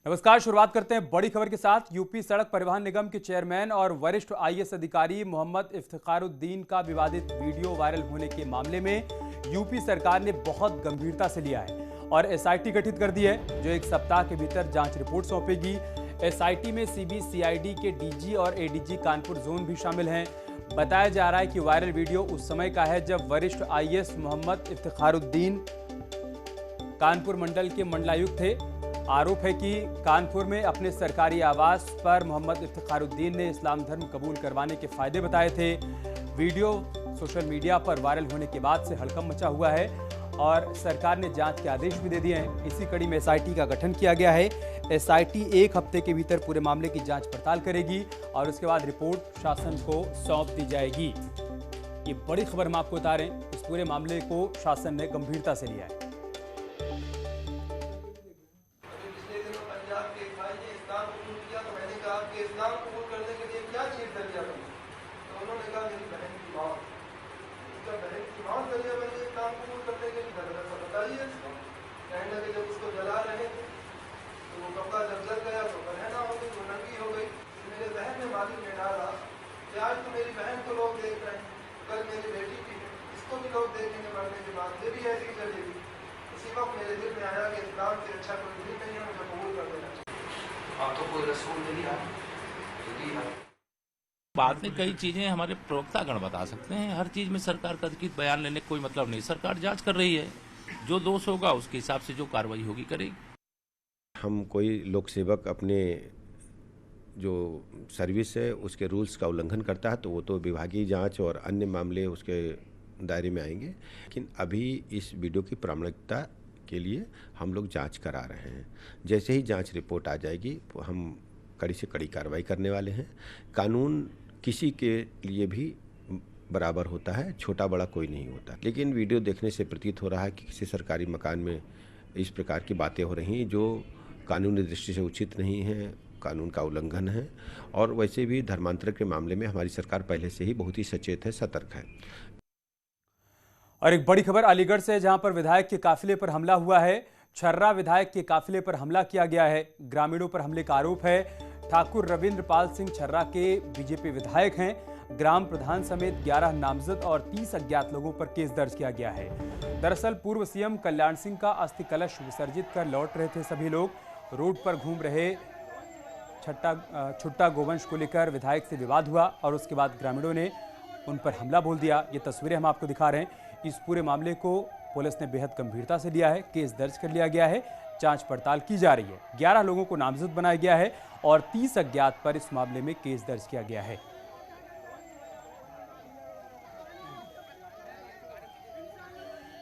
नमस्कार। शुरुआत करते हैं बड़ी खबर के साथ। यूपी सड़क परिवहन निगम के चेयरमैन और वरिष्ठ आईएएस अधिकारी मोहम्मद इफ्तिखारुद्दीन का विवादित वीडियो वायरल होने के मामले में यूपी सरकार ने बहुत गंभीरता से लिया है और एसआईटी गठित कर दी है, जो एक सप्ताह के भीतर जांच रिपोर्ट सौंपेगी। एसआईटी में सीबीसीआईडी के डीजी और एडीजी कानपुर जोन भी शामिल हैं। बताया जा रहा है कि वायरल वीडियो उस समय का है जब वरिष्ठ आईएएस मोहम्मद इफ्तिखारुद्दीन कानपुर मंडल के मंडलायुक्त थे। आरोप है कि कानपुर में अपने सरकारी आवास पर मोहम्मद इफ्तिखारुद्दीन ने इस्लाम धर्म कबूल करवाने के फायदे बताए थे। वीडियो सोशल मीडिया पर वायरल होने के बाद से हड़कंप मचा हुआ है और सरकार ने जांच के आदेश भी दे दिए हैं। इसी कड़ी में एसआईटी का गठन किया गया है। एसआईटी एक हफ्ते के भीतर पूरे मामले की जांच पड़ताल करेगी और उसके बाद रिपोर्ट शासन को सौंप दी जाएगी। ये बड़ी खबर हम आपको बता रहे हैं। इस पूरे मामले को शासन ने गंभीरता से लिया है। इस्लाम कबूल करने के लिए क्या चीज दरिया बनी? तो उन्होंने कहा मेरी बहन की मौत। जब बहन की मौत दरिया बनी इस्लाम कबूल करने के लिए, तो बताइए। कहने लगे जब उसको जला रहे थे तो वो कपड़ा जब जल गया तो बहना हो गई, वो नंगी हो गई। मेरे बहन ने मालिक ने डाला कि आज तो मेरी बहन को लोग देख रहे हैं, कल मेरी बेटी की इसको भी लोग देखेंगे, मरने के बाद ये भी ऐसी चलेगी। उसी वक्त मेरे दिल में आया कि इस्लाम से अच्छा कोई दिल नहीं है, मुझे कबूल कर देना चाहिए। आप तो कोई रसूल नहीं है। बाद में कई चीजें हमारे प्रवक्तागण बता सकते हैं। हर चीज में सरकार का अधिकृत बयान लेने का कोई मतलब नहीं। सरकार जांच कर रही है, जो दोष होगा उसके हिसाब से जो कार्रवाई होगी करेगी। हम कोई लोक सेवक अपने जो सर्विस है उसके रूल्स का उल्लंघन करता है तो वो तो विभागीय जांच और अन्य मामले उसके दायरे में आएंगे। लेकिन अभी इस वीडियो की प्रामाणिकता के लिए हम लोग जांच करा रहे हैं। जैसे ही जांच रिपोर्ट आ जाएगी हम कड़ी से कड़ी कार्रवाई करने वाले हैं। कानून किसी के लिए भी बराबर होता है, छोटा बड़ा कोई नहीं होता। लेकिन वीडियो देखने से प्रतीत हो रहा है कि किसी सरकारी मकान में इस प्रकार की बातें हो रही हैं जो कानूनी दृष्टि से उचित नहीं है, कानून का उल्लंघन है। और वैसे भी धर्मांतरण के मामले में हमारी सरकार पहले से ही बहुत ही सचेत है, सतर्क है। और एक बड़ी खबर अलीगढ़ से, जहां पर विधायक के काफिले पर हमला हुआ है। छर्रा विधायक के काफिले पर हमला किया गया है। ग्रामीणों पर हमले का आरोप है। ठाकुर रविंद्र पाल सिंह छर्रा के बीजेपी विधायक हैं। ग्राम प्रधान समेत 11 नामजद और 30 अज्ञात लोगों पर केस दर्ज किया गया है। दरअसल पूर्व सीएम कल्याण सिंह का अस्थि कलश विसर्जित कर लौट रहे थे सभी लोग। रोड पर घूम रहे छुट्टा गोवंश को लेकर विधायक से विवाद हुआ और उसके बाद ग्रामीणों ने उन पर हमला बोल दिया। ये तस्वीरें हम आपको दिखा रहे हैं। इस पूरे मामले को पुलिस ने बेहद गंभीरता से लिया है। केस दर्ज कर लिया गया है, जांच पड़ताल की जा रही है। 11 लोगों को नामजद बनाया गया है और 30 अज्ञात पर इस मामले में केस दर्ज किया गया है।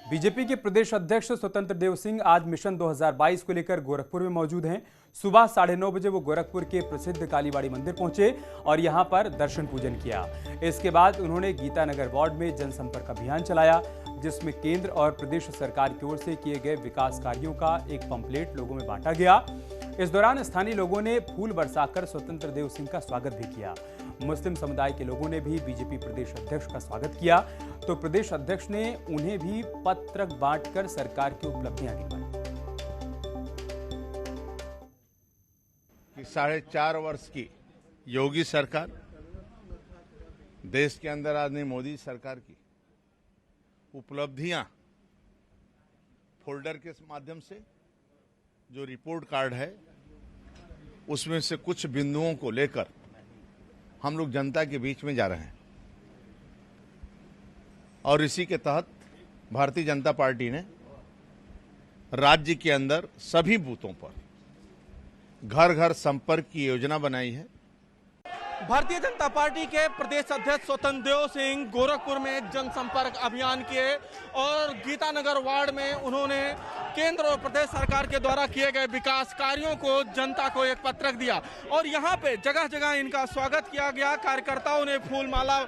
बीजेपी के प्रदेश अध्यक्ष स्वतंत्र देव सिंह आज मिशन 2022 को लेकर गोरखपुर में मौजूद हैं। सुबह 9:30 बजे वो गोरखपुर के प्रसिद्ध कालीबाड़ी मंदिर पहुंचे और यहां पर दर्शन पूजन किया। इसके बाद उन्होंने गीतानगर वार्ड में जनसंपर्क अभियान चलाया, जिसमें केंद्र और प्रदेश सरकार की ओर से किए गए विकास कार्यों का एक पंपलेट लोगों में बांटा गया। इस दौरान स्थानीय लोगों ने फूल बरसाकर स्वतंत्र देव सिंह का स्वागत भी किया। मुस्लिम समुदाय के लोगों ने भी बीजेपी प्रदेश अध्यक्ष का स्वागत किया, तो प्रदेश अध्यक्ष ने उन्हें भी पत्रक बांटकर सरकार की उपलब्धियां गिनवाई। 4.5 वर्ष की योगी सरकार, देश के अंदर आदमी मोदी सरकार की उपलब्धियां फोल्डर के माध्यम से जो रिपोर्ट कार्ड है उसमें से कुछ बिंदुओं को लेकर हम लोग जनता के बीच में जा रहे हैं। और इसी के तहत भारतीय जनता पार्टी ने राज्य के अंदर सभी बूथों पर घर घर संपर्क की योजना बनाई है। भारतीय जनता पार्टी के प्रदेश अध्यक्ष स्वतंत्र देव सिंह गोरखपुर में जनसंपर्क अभियान किए और गीतानगर वार्ड में उन्होंने केंद्र और प्रदेश सरकार के द्वारा किए गए विकास कार्यों को जनता को एक पत्रक दिया और यहाँ पे जगह जगह इनका स्वागत किया गया। कार्यकर्ताओं ने फूल माला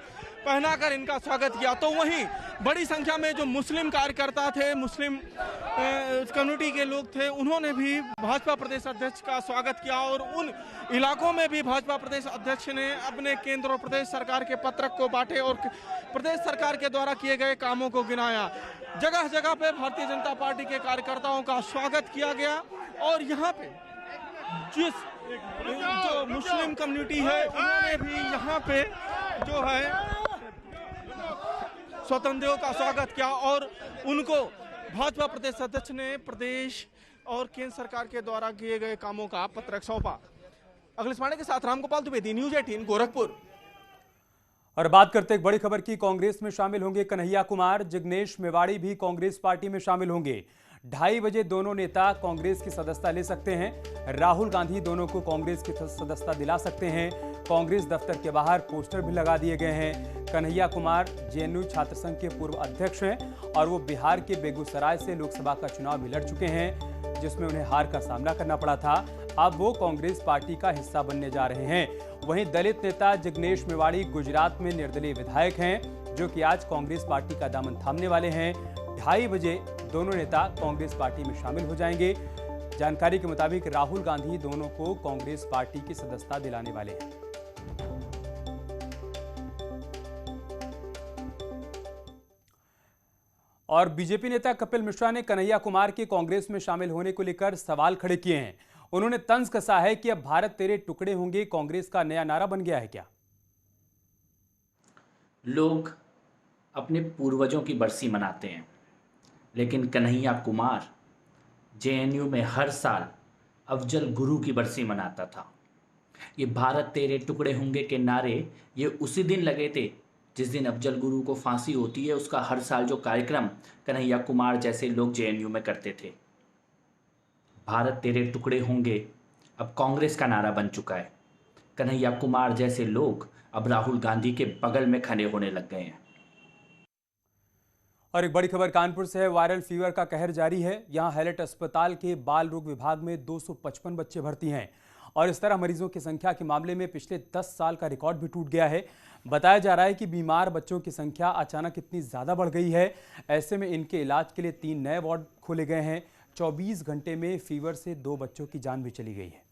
पहनाकर इनका स्वागत किया। तो वहीं बड़ी संख्या में जो मुस्लिम कार्यकर्ता थे, मुस्लिम कम्युनिटी के लोग थे, उन्होंने भी भाजपा प्रदेश अध्यक्ष का स्वागत किया और उन इलाकों में भी भाजपा प्रदेश अध्यक्ष ने अपने केंद्र और प्रदेश सरकार के पत्रक को बांटे और प्रदेश सरकार के द्वारा किए गए कामों को गिनाया। जगह जगह पे भारतीय जनता पार्टी के कार्यकर्ताओं का स्वागत किया गया और यहाँ पे जिस जो मुस्लिम कम्युनिटी है उन्होंने भी यहाँ पे जो है स्वतंत्र देव का स्वागत किया और उनको भाजपा प्रदेश अध्यक्ष ने प्रदेश और केंद्र सरकार के द्वारा किए गए कामों का पत्रक सौंपा। अखिलेश पांडे के साथ रामगोपाल द्विवेदी, न्यूज़ 18 गोरखपुर। और बात करते एक बड़ी खबर की। कांग्रेस में शामिल होंगे कन्हैया कुमार, जिग्नेश मेवाड़ी भी कांग्रेस पार्टी में शामिल होंगे। 2:30 बजे दोनों नेता कांग्रेस की सदस्यता ले सकते हैं। राहुल गांधी दोनों को कांग्रेस की सदस्यता दिला सकते हैं। कांग्रेस दफ्तर के बाहर पोस्टर भी लगा दिए गए हैं। कन्हैया कुमार जेएनयू छात्र संघ के पूर्व अध्यक्ष हैं और वो बिहार के बेगूसराय से लोकसभा का चुनाव भी लड़ चुके हैं, जिसमें उन्हें हार का सामना करना पड़ा था। अब वो कांग्रेस पार्टी का हिस्सा बनने जा रहे हैं। वहीं दलित नेता जिग्नेश मेवाड़ी गुजरात में निर्दलीय विधायक हैं, जो कि आज कांग्रेस पार्टी का दामन थामने वाले हैं। 2:30 बजे दोनों नेता कांग्रेस पार्टी में शामिल हो जाएंगे। जानकारी के मुताबिक राहुल गांधी दोनों को कांग्रेस पार्टी की सदस्यता दिलाने वाले हैं। और बीजेपी नेता कपिल मिश्रा ने कन्हैया कुमार के कांग्रेस में शामिल होने को लेकर सवाल खड़े किए हैं। उन्होंने तंज कसा है कि अब भारत तेरे टुकड़े होंगे कांग्रेस का नया नारा बन गया है क्या? लोग अपने पूर्वजों की बरसी मनाते हैं, लेकिन कन्हैया कुमार जेएनयू में हर साल अफजल गुरु की बरसी मनाता था। ये भारत तेरे टुकड़े होंगे के नारे ये उसी दिन लगे थे जिस दिन अफजल गुरु को फांसी होती है। उसका हर साल जो कार्यक्रम कन्हैया कुमार जैसे लोग जेएनयू में करते थे। भारत तेरे टुकड़े होंगे अब कांग्रेस का नारा बन चुका है। कन्हैया कुमार जैसे लोग अब राहुल गांधी के बगल में खड़े होने लग गए हैं। और एक बड़ी खबर कानपुर से है। वायरल फीवर का कहर जारी है। यहां हैलेट अस्पताल के बाल रोग विभाग में 255 बच्चे भर्ती हैं और इस तरह मरीजों की संख्या के मामले में पिछले 10 साल का रिकॉर्ड भी टूट गया है। बताया जा रहा है कि बीमार बच्चों की संख्या अचानक इतनी ज़्यादा बढ़ गई है, ऐसे में इनके इलाज के लिए 3 नए वार्ड खोले गए हैं। 24 घंटे में फीवर से 2 बच्चों की जान भी चली गई है।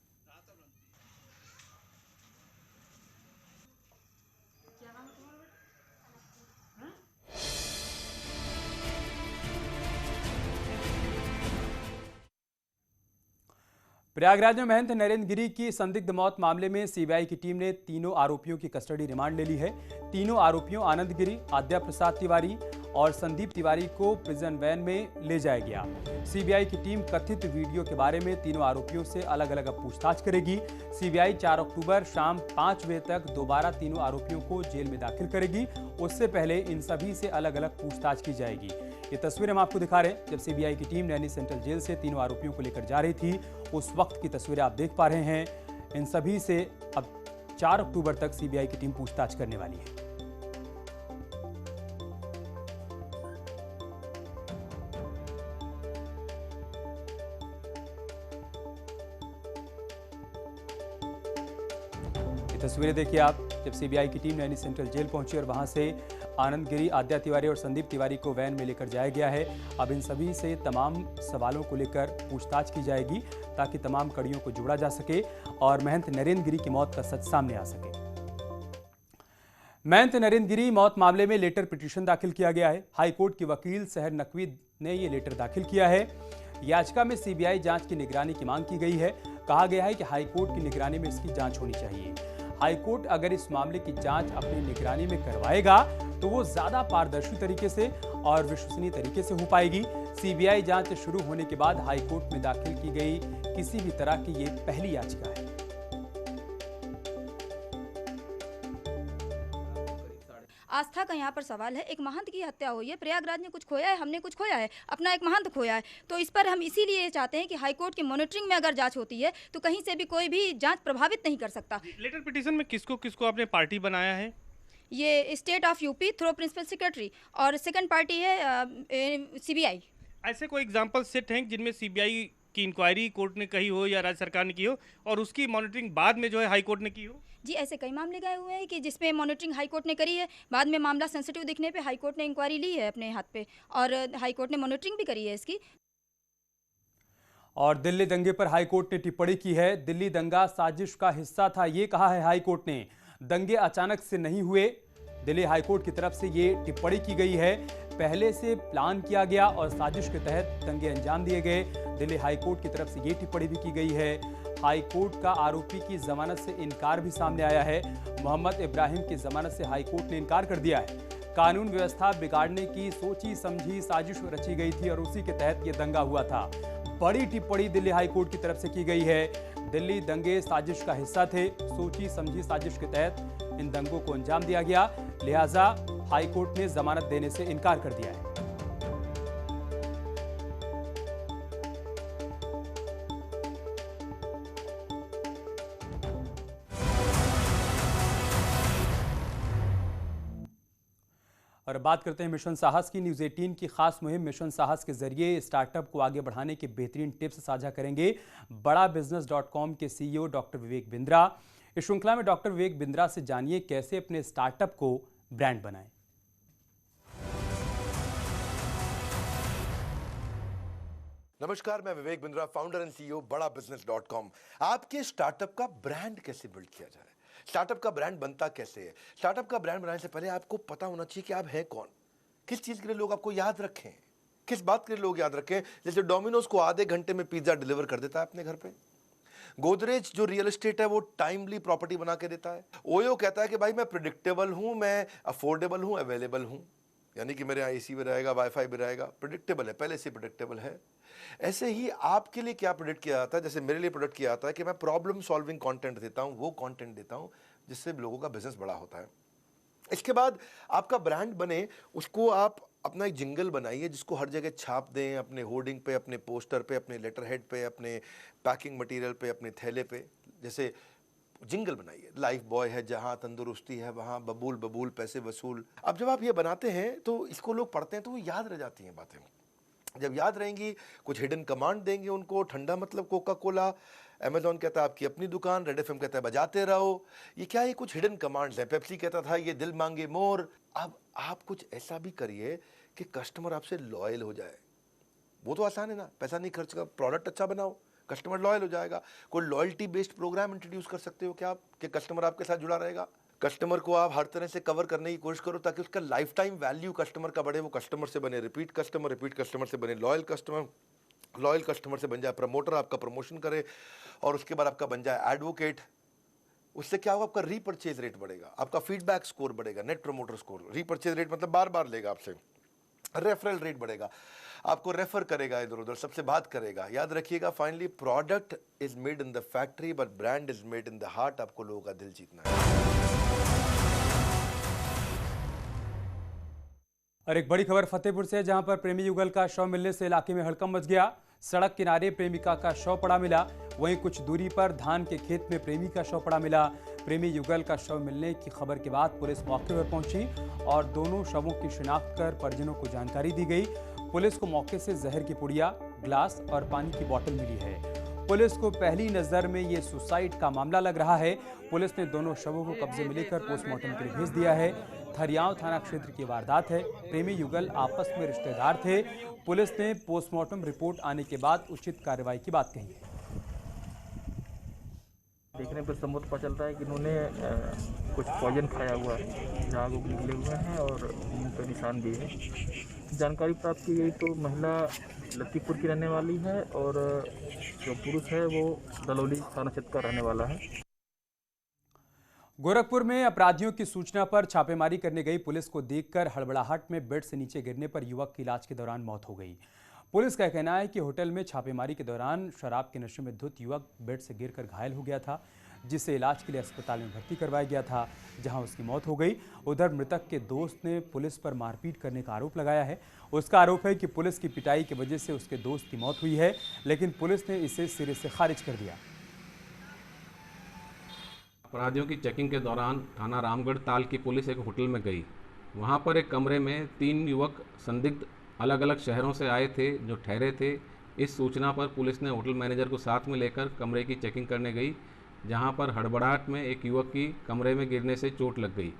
प्रयागराज में महंत नरेंद्र गिरी की संदिग्ध मौत मामले में सीबीआई की टीम ने तीनों आरोपियों की कस्टडी रिमांड ले ली है। तीनों आरोपियों आनंद गिरी, आद्या प्रसाद तिवारी और संदीप तिवारी को प्रिजन वैन में ले जाया गया। सीबीआई की टीम कथित वीडियो के बारे में तीनों आरोपियों से अलग अलग पूछताछ करेगी। सीबीआई 4 अक्टूबर शाम 5 बजे तक दोबारा तीनों आरोपियों को जेल में दाखिल करेगी। उससे पहले इन सभी से अलग अलग पूछताछ की जाएगी। ये तस्वीरें हम आपको दिखा रहे हैं। जब सीबीआई की टीम नैनी सेंट्रल जेल से तीनों आरोपियों को लेकर जा रही थी, उस वक्त की तस्वीरें आप देख पा रहे हैं। इन सभी से अब 4 अक्टूबर तक सीबीआई की टीम पूछताछ करने वाली है। तस्वीरें देखिए आप, जब सीबीआई की टीम नैनी सेंट्रल जेल पहुंची और वहां से आनंद गिरी, आद्या तिवारी और संदीप तिवारी को वैन में लेकर जाया गया है। अब इन सभी से तमाम सवालों को लेकर पूछताछ की जाएगी ताकि तमाम कड़ियों को जोड़ा जा सके और महंत नरेंद्र गिरी की मौत का सच सामने आ सके। महंत नरेंद्र गिरी मौत मामले में लेटर पिटीशन दाखिल किया गया है। हाईकोर्ट के वकील सहर नकवी ने यह लेटर दाखिल किया है। याचिका में सीबीआई जांच की निगरानी की मांग की गई है। कहा गया है कि हाईकोर्ट की निगरानी में इसकी जांच होनी चाहिए। हाईकोर्ट अगर इस मामले की जांच अपनी निगरानी में करवाएगा तो वो ज्यादा पारदर्शी तरीके से और विश्वसनीय तरीके से हो पाएगी। सीबीआई जांच शुरू होने के बाद हाईकोर्ट में दाखिल की गई किसी भी तरह की ये पहली याचिका है। आस्था का यहाँ पर सवाल है। एक महंत की हत्या हुई है, प्रयागराज ने कुछ खोया है, हमने कुछ खोया है, अपना एक महंत खोया है। तो इस पर हम इसीलिए चाहते हैं कि हाईकोर्ट की मॉनिटरिंग में अगर जांच होती है तो कहीं से भी कोई भी जांच प्रभावित नहीं कर सकता। लेटर पिटीशन में किसको किसको आपने पार्टी बनाया है? ये state of UP through principal secretary और सेकंड पार्टी है सीबीआई। ऐसे कोई एग्जाम्पल सेट हैं जिनमें सीबीआई की इंक्वायरी कोर्ट ने कही हो या राज्य सरकार ने की हो और उसकी मॉनिटरिंग बाद में जो है हाई कोर्ट ने की हो? जी, ऐसे कई मामले गए हुए हैं कि जिसमें मॉनिटरिंग हाई कोर्ट ने करी है, बाद में मामला सेंसिटिव दिखने पे हाई कोर्ट ने इंक्वायरी ली है अपने हाथ पे और हाई कोर्ट ने मॉनिटरिंग भी करी है इसकी। और दिल्ली दंगे पर हाई कोर्ट ने टिप्पणी की है। दिल्ली दंगा साजिश का हिस्सा था, ये कहा है हाई कोर्ट ने। दंगे अचानक से नहीं हुए। दिल्ली हाई कोर्ट की तरफ से ये टिप्पणी की गई है। पहले से प्लान किया गया और साजिश के तहत दंगे अंजाम दिए गए। दिल्ली हाई कोर्ट की तरफ से ये टिप्पणी भी की गई है। हाई कोर्ट का आरोपी की जमानत से इनकार भी सामने आया है। मोहम्मद इब्राहिम की जमानत से हाई कोर्ट ने इनकार कर दिया है। कानून व्यवस्था बिगाड़ने की सोची समझी साजिश रची गई थी और उसी के तहत ये दंगा हुआ था। बड़ी टिप्पणी दिल्ली हाई कोर्ट की तरफ से की गई है। दिल्ली दंगे साजिश का हिस्सा थे। सोची समझी साजिश के तहत इन दंगों को अंजाम दिया गया, लिहाजा हाई कोर्ट ने जमानत देने से इनकार कर दिया है। और बात करते हैं मिशन साहस की। न्यूज़ 18 की खास मुहिम मिशन साहस के जरिए स्टार्टअप को आगे बढ़ाने के बेहतरीन टिप्स साझा करेंगे बड़ाबिजनेस.com के CEO डॉक्टर विवेक बिंद्रा। इस श्रृंखला में डॉक्टर विवेक बिंद्रा से जानिए कैसे अपने स्टार्टअप को ब्रांड बनाएं। नमस्कार, मैं Vivek Bindra, founder and CEO बड़ाबिजनेस.com। आपके स्टार्टअप का ब्रांड कैसे बिल्ड किया जाए, स्टार्टअप का ब्रांड बनता कैसे है। स्टार्टअप का ब्रांड बनाने से पहले आपको पता होना चाहिए कि आप हैं कौन, किस चीज के लिए लोग आपको याद रखें, किस बात के लिए लोग याद रखें। जैसे डोमिनोज को आधे घंटे में पिज्जा डिलीवर कर देता है अपने घर पे। गोदरेज जो रियल एस्टेट है वो टाइमली प्रॉपर्टी बना के देता है। ओयो कहता है कि भाई मैं प्रिडिक्टेबल हूं, मैं अफोर्डेबल हूं, अवेलेबल हूं, यानी कि मेरे यहाँ AC भी रहेगा, वाईफाई भी रहेगा, प्रिडिक्टेबल है, पहले से प्रिडिक्टेबल है। ऐसे ही आपके लिए क्या प्रोडक्ट किया जाता है, जैसे मेरे लिए प्रोडक्ट किया जाता है कि मैं प्रॉब्लम सॉल्विंग कंटेंट देता हूं, वो कंटेंट देता हूं जिससे लोगों का बिजनेस बड़ा होता है। इसके बाद आपका ब्रांड बने, उसको आप अपना एक जिंगल बनाइए जिसको हर जगह छाप दें, अपने होर्डिंग पे, अपने पोस्टर पे, अपने लेटर हेड पे, अपने पैकिंग मटेरियल पे, अपने थैले पे। जैसे जिंगल बनाइए, लाइफ बॉय है जहां तंदुरुस्ती है वहां बबूल बबूल पैसे वसूल। अब जब आप ये बनाते हैं तो इसको लोग पढ़ते हैं तो वो याद रह जाती हैं बातें। जब याद रहेंगी, कुछ हिडन कमांड देंगे उनको। ठंडा मतलब कोका कोला, अमेजॉन कहता है आपकी अपनी दुकान, रेड FM कहता है बजाते रहो। ये क्या है, कुछ हिडन कमांड्स हैं। पेप्सी कहता था ये दिल मांगे मोर। अब आप कुछ ऐसा भी करिए कि कस्टमर आपसे लॉयल हो जाए। वो तो आसान है ना, पैसा नहीं खर्च कर, प्रोडक्ट अच्छा बनाओ, कस्टमर लॉयल हो जाएगा। कोई लॉयल्टी बेस्ड प्रोग्राम इंट्रोड्यूस कर सकते हो क्या आप, कि कस्टमर आपके साथ जुड़ा रहेगा। कस्टमर को आप हर तरह से कवर करने की कोशिश करो ताकि उसका लाइफ टाइम वैल्यू कस्टमर का बढ़े। वो कस्टमर से बने रिपीट कस्टमर से बने लॉयल कस्टमर से बन जाए प्रमोटर, आपका प्रमोशन करे, और उसके बाद आपका बन जाए एडवोकेट। उससे क्या होगा, आपका रीपर्चेज रेट बढ़ेगा, आपका फीडबैक स्कोर बढ़ेगा, net promoter score. Repurchase rate मतलब बार बार लेगा आपसे। रेफरल रेट बढ़ेगा, आपको रेफर करेगा, इधर उधर सबसे बात करेगा। याद रखिएगा, finally product is made in the factory but brand is made in the heart. आपको लोगों का दिल जीतना है। और एक बड़ी खबर फतेहपुर से, जहां पर प्रेमी युगल का शव मिलने से इलाके में हड़कंप मच गया। सड़क किनारे प्रेमिका का शव पड़ा मिला, वहीं कुछ दूरी पर धान के खेत में प्रेमी का शव पड़ा मिला। प्रेमी युगल का शव मिलने की खबर के बाद पुलिस मौके पर पहुंची और दोनों शवों की शिनाख्त कर परिजनों को जानकारी दी गई। पुलिस को मौके से जहर की पुड़िया, ग्लास और पानी की बोतल मिली है। पुलिस को पहली नजर में ये सुसाइड का मामला लग रहा है। पुलिस ने दोनों शवों को कब्जे में लेकर पोस्टमार्टम के लिए भेज दिया है। थरियाव थाना क्षेत्र की वारदात है। प्रेमी युगल आपस में रिश्तेदार थे। पुलिस ने पोस्टमार्टम रिपोर्ट आने के बाद उचित कार्रवाई की बात कही है। देखने पर सबूत पता चलता है कि इन्होंने कुछ पॉइजन खाया हुआ है, झाग निकले हुए हैं और मुंह पे निशान भी है। जानकारी प्राप्त की गई तो महिला लतीफपुर की रहने वाली है और जो पुरुष है वो दलौली थाना क्षेत्र का रहने वाला है। गोरखपुर में अपराधियों की सूचना पर छापेमारी करने गई पुलिस को देखकर हड़बड़ाहट में बेड से नीचे गिरने पर युवक की इलाज के दौरान मौत हो गई। पुलिस का कहना है कि होटल में छापेमारी के दौरान शराब के नशे में धुत युवक बेड से गिरकर घायल हो गया था, जिसे इलाज के लिए अस्पताल में भर्ती करवाया गया था, जहां उसकी मौत हो गई। उधर मृतक के दोस्त ने पुलिस पर मारपीट करने का आरोप लगाया है। उसका आरोप है कि पुलिस की पिटाई की वजह से उसके दोस्त की मौत हुई है, लेकिन पुलिस ने इसे सिरे से खारिज कर दिया। अपराधियों की चेकिंग के दौरान थाना रामगढ़ ताल की पुलिस एक होटल में गई। वहां पर एक कमरे में 3 युवक संदिग्ध अलग अलग शहरों से आए थे जो ठहरे थे। इस सूचना पर पुलिस ने होटल मैनेजर को साथ में लेकर कमरे की चेकिंग करने गई, जहां पर हड़बड़ाहट में एक युवक की कमरे में गिरने से चोट लग गई।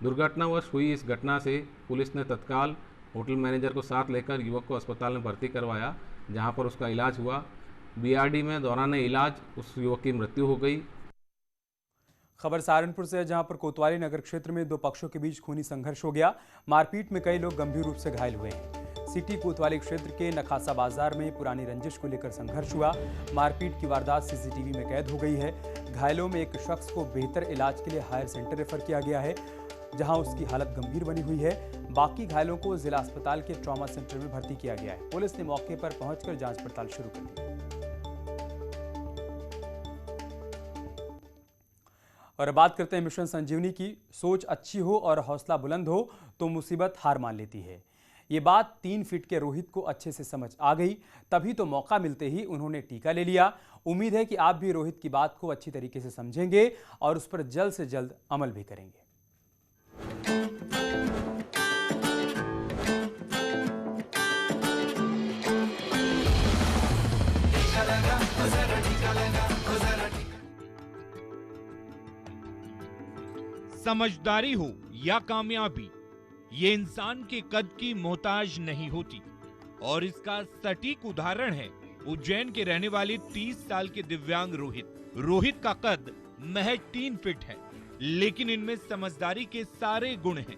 दुर्घटनावश हुई इस घटना से पुलिस ने तत्काल होटल मैनेजर को साथ लेकर युवक को अस्पताल में भर्ती करवाया, जहां पर उसका इलाज हुआ। BRD में दौरान इलाज उस युवक की मृत्यु हो गई। खबर सहारनपुर से है, जहां पर कोतवाली नगर क्षेत्र में 2 पक्षों के बीच खूनी संघर्ष हो गया। मारपीट में कई लोग गंभीर रूप से घायल हुए हैं। सिटी कोतवाली क्षेत्र के नखासा बाजार में पुरानी रंजिश को लेकर संघर्ष हुआ। मारपीट की वारदात सीसीटीवी में कैद हो गई है। घायलों में एक शख्स को बेहतर इलाज के लिए हायर सेंटर रेफर किया गया है, जहां उसकी हालत गंभीर बनी हुई है। बाकी घायलों को जिला अस्पताल के ट्रॉमा सेंटर में भर्ती किया गया है। पुलिस ने मौके पर पहुंचकर जांच पड़ताल शुरू कर दी। और बात करते हैं मिशन संजीवनी की। सोच अच्छी हो और हौसला बुलंद हो तो मुसीबत हार मान लेती है। ये बात 3 फीट के रोहित को अच्छे से समझ आ गई, तभी तो मौका मिलते ही उन्होंने टीका ले लिया। उम्मीद है कि आप भी रोहित की बात को अच्छी तरीके से समझेंगे और उस पर जल्द से जल्द अमल भी करेंगे। समझदारी हो या कामयाबी, ये इंसान के कद की मोहताज नहीं होती। और इसका सटीक उदाहरण है उज्जैन के रहने वाले 30 साल के दिव्यांग रोहित। रोहित का कद महज 3 फीट है, लेकिन इनमें समझदारी के सारे गुण हैं।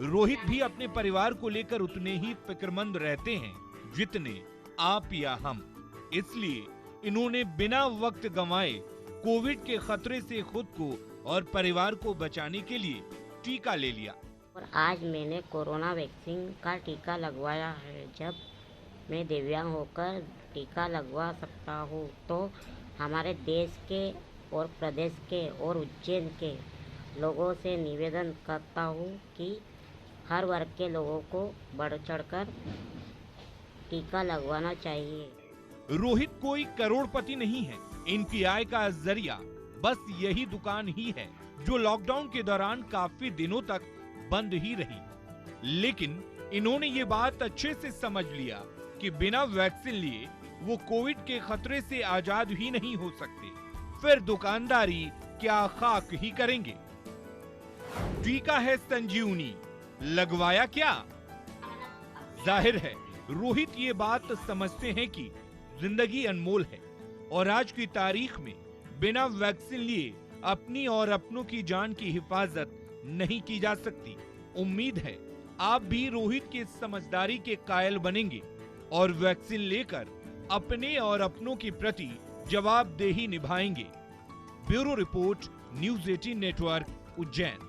रोहित भी अपने परिवार को लेकर उतने ही फिक्रमंद रहते हैं जितने आप या हम। इसलिए इन्होंने बिना वक्त गंवाए कोविड के खतरे से खुद को और परिवार को बचाने के लिए टीका ले लिया। और आज मैंने कोरोना वैक्सीन का टीका लगवाया है। जब मैं दिव्यांग होकर टीका लगवा सकता हूँ तो हमारे देश के और प्रदेश के और उज्जैन के लोगों से निवेदन करता हूँ कि हर वर्ग के लोगों को बढ़ चढ़कर टीका लगवाना चाहिए। रोहित कोई करोड़पति नहीं है। इनकी आय का जरिया बस यही दुकान ही है, जो लॉकडाउन के दौरान काफी दिनों तक बंद ही रही। लेकिन इन्होंने ये बात अच्छे से समझ लिया कि बिना वैक्सीन लिए वो कोविड के खतरे से आजाद ही नहीं हो सकते। फिर दुकानदारी क्या खाक ही करेंगे। टीका है संजीवनी, लगवाया क्या? जाहिर है रोहित ये बात समझते हैं कि जिंदगी अनमोल है और आज की तारीख में बिना वैक्सीन लिए अपनी और अपनों की जान की हिफाजत नहीं की जा सकती। उम्मीद है आप भी रोहित की समझदारी के कायल बनेंगे और वैक्सीन लेकर अपने और अपनों के प्रति जवाबदेही निभाएंगे। Bureau report, news 18 network, Ujjain.